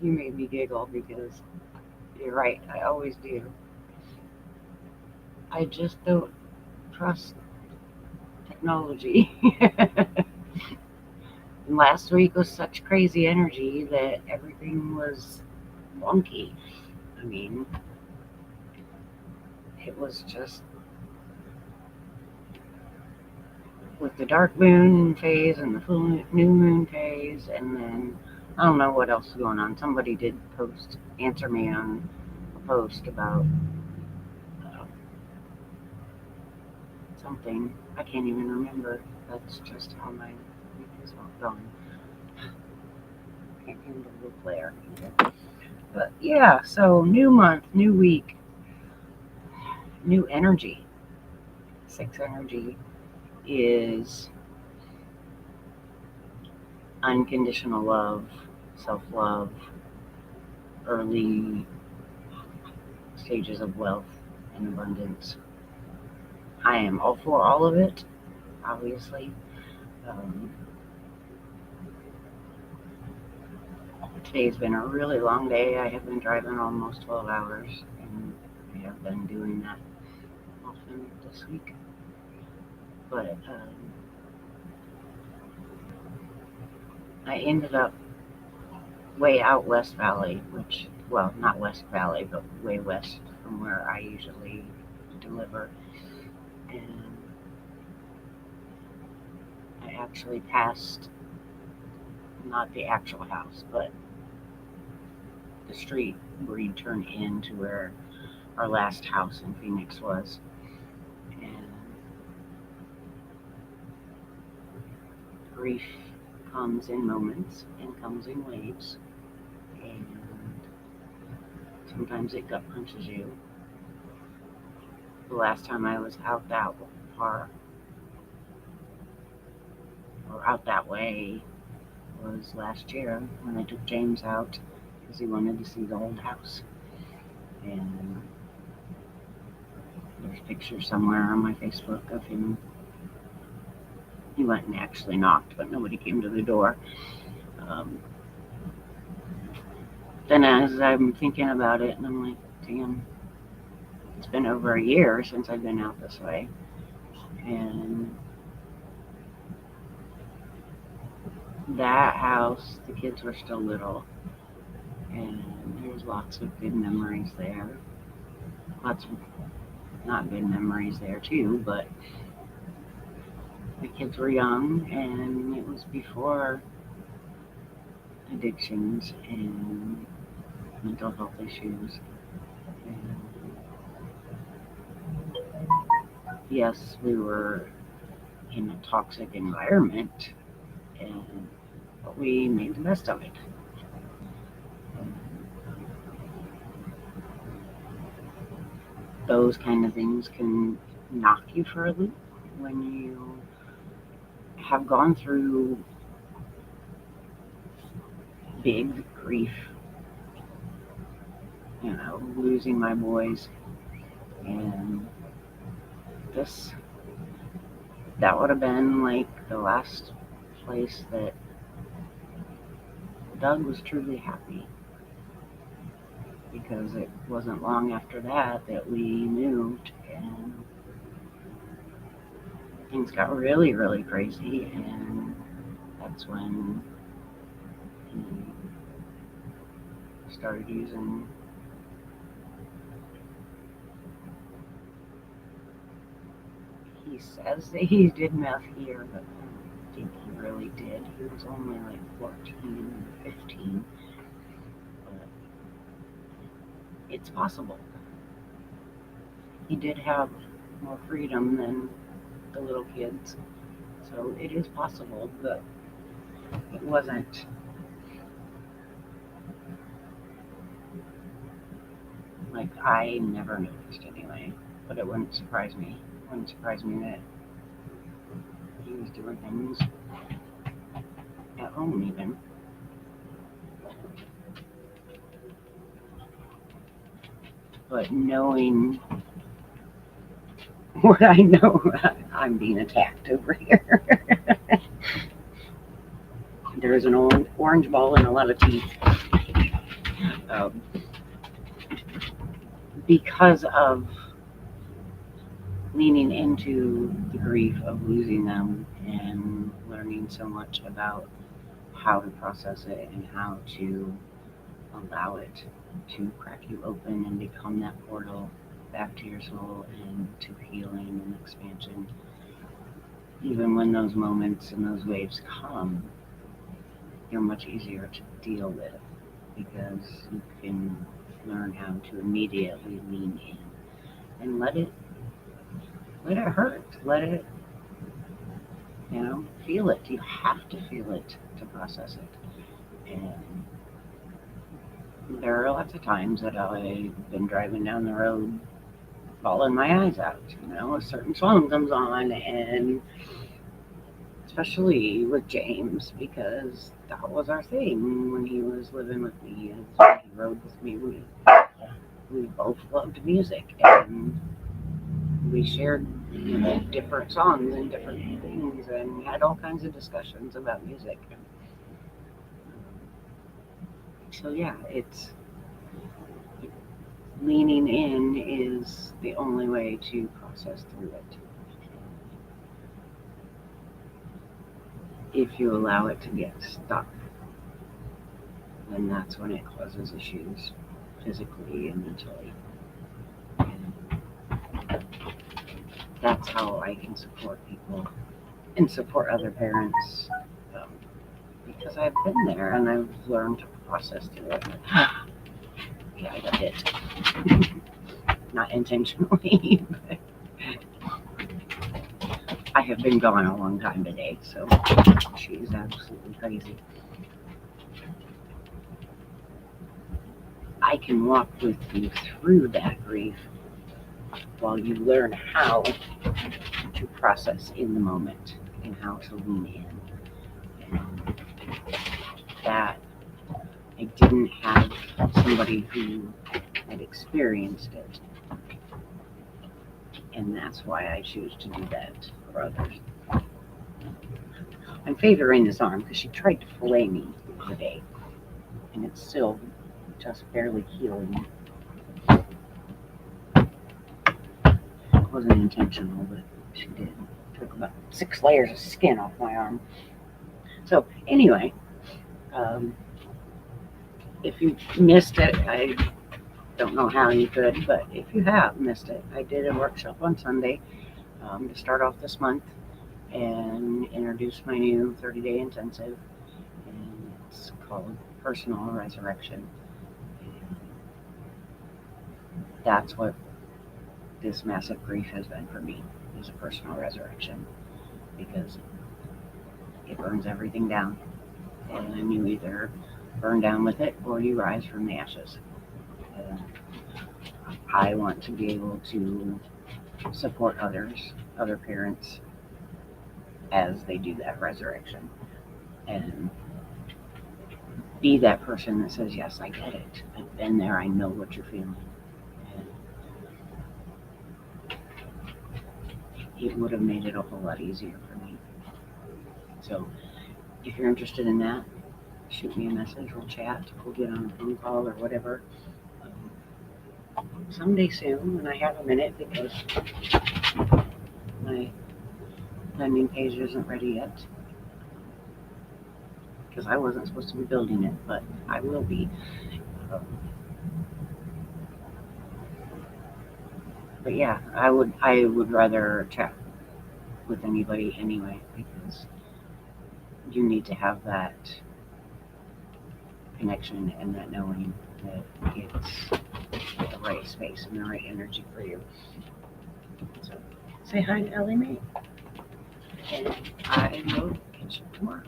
You made me giggle because you're right. I always do. I just don't trust technology. And last week was such crazy energy that everything was wonky. I mean, it was just with the dark moon phase and the full new moon phase, and then I don't know what else is going on. Somebody did answer me on a post about uh, something. I can't even remember. That's just how my week is going. Can't handle the flare either. But yeah, so new month, new week, new energy. Six energy is unconditional love, self love, early stages of wealth and abundance. I am all for all of it, obviously. Um, Today's been a really long day. I have been driving almost 12 hours, and I have been doing that often this week. But I ended up way out West Valley, which, well, not West Valley, but way west from where I usually deliver. And I actually passed not the actual house, but the street where you turn into where our last house in Phoenix was. And grief comes in moments and comes in waves. And sometimes it gut punches you. The last time I was out that far or out that way was last year when I took James out because he wanted to see the old house. And there's pictures somewhere on my Facebook of him. He went and actually knocked, but nobody came to the door. Um, then as I'm thinking about it, and I'm like, damn, it's been over a year since I've been out this way. And that house, the kids were still little. And there's lots of good memories there. Lots of not good memories there too, but the kids were young and it was before addictions and mental health issues. And yes, we were in a toxic environment, and but we made the best of it. And those kind of things can knock you for a loop when you have gone through big grief, losing my boys. And this, that would have been like the last place that Doug was truly happy, because it wasn't long after that that we moved and things got really, really crazy. And that's when he started using. He says that he did meth here, but I don't think he really did. He was only like 14, 15. But it's possible. He did have more freedom than the little kids. So it is possible, but it wasn't like I never noticed anyway. But it wouldn't surprise me. It wouldn't surprise me that he was doing things at home even. But knowing what I know, I'm being attacked over here. There's an orange ball and a lot of teeth. Um, because of leaning into the grief of losing them and learning so much about how to process it and how to allow it to crack you open and become that portal back to your soul and to healing and expansion. Even when those moments and those waves come, they're much easier to deal with because you can learn how to immediately lean in and let it hurt. Let it, feel it. You have to feel it to process it. And there are lots of times that I've been driving down the road bawling my eyes out. A certain song comes on, and especially with James, because that was our thing when he was living with me and he rode with me. We both loved music, and we shared different songs and different things and had all kinds of discussions about music. So yeah, it's leaning in is the only way to process through it. If you allow it to get stuck, then that's when it causes issues physically and mentally. And that's how I can support people and support other parents, because I've been there and I've learned to process through it. Yeah, I got hit. Not intentionally, but I have been gone a long time today, so she is absolutely crazy. I can walk with you through that grief while you learn how to process in the moment and how to lean in. And that I didn't have somebody who had experienced it. And that's why I choose to do that for others. I'm favoring this arm because she tried to fillet me today, and it's still just barely healing. It wasn't intentional, but she did. Took about 6 layers of skin off my arm. So anyway, if you missed it, I don't know how you could, but if you have missed it, I did a workshop on Sunday to start off this month and introduce my new 30-day intensive, and it's called Personal Resurrection. That's what this massive grief has been for me, is a personal resurrection, because it burns everything down, and you either burn down with it or you rise from the ashes. I want to be able to support other parents as they do that resurrection, and be that person that says, yes, I get it. I've been there. I know what you're feeling. And it would have made it a whole lot easier for me. So if you're interested in that, shoot me a message. We'll chat. We'll get on a phone call or whatever. Someday soon, when I have a minute, because my landing page isn't ready yet, because I wasn't supposed to be building it, but I will be. But yeah, I would rather chat with anybody anyway, because you need to have that connection and that knowing that it's the right space and the right energy for you. So say hi to Ellie Mae, and I will catch you tomorrow.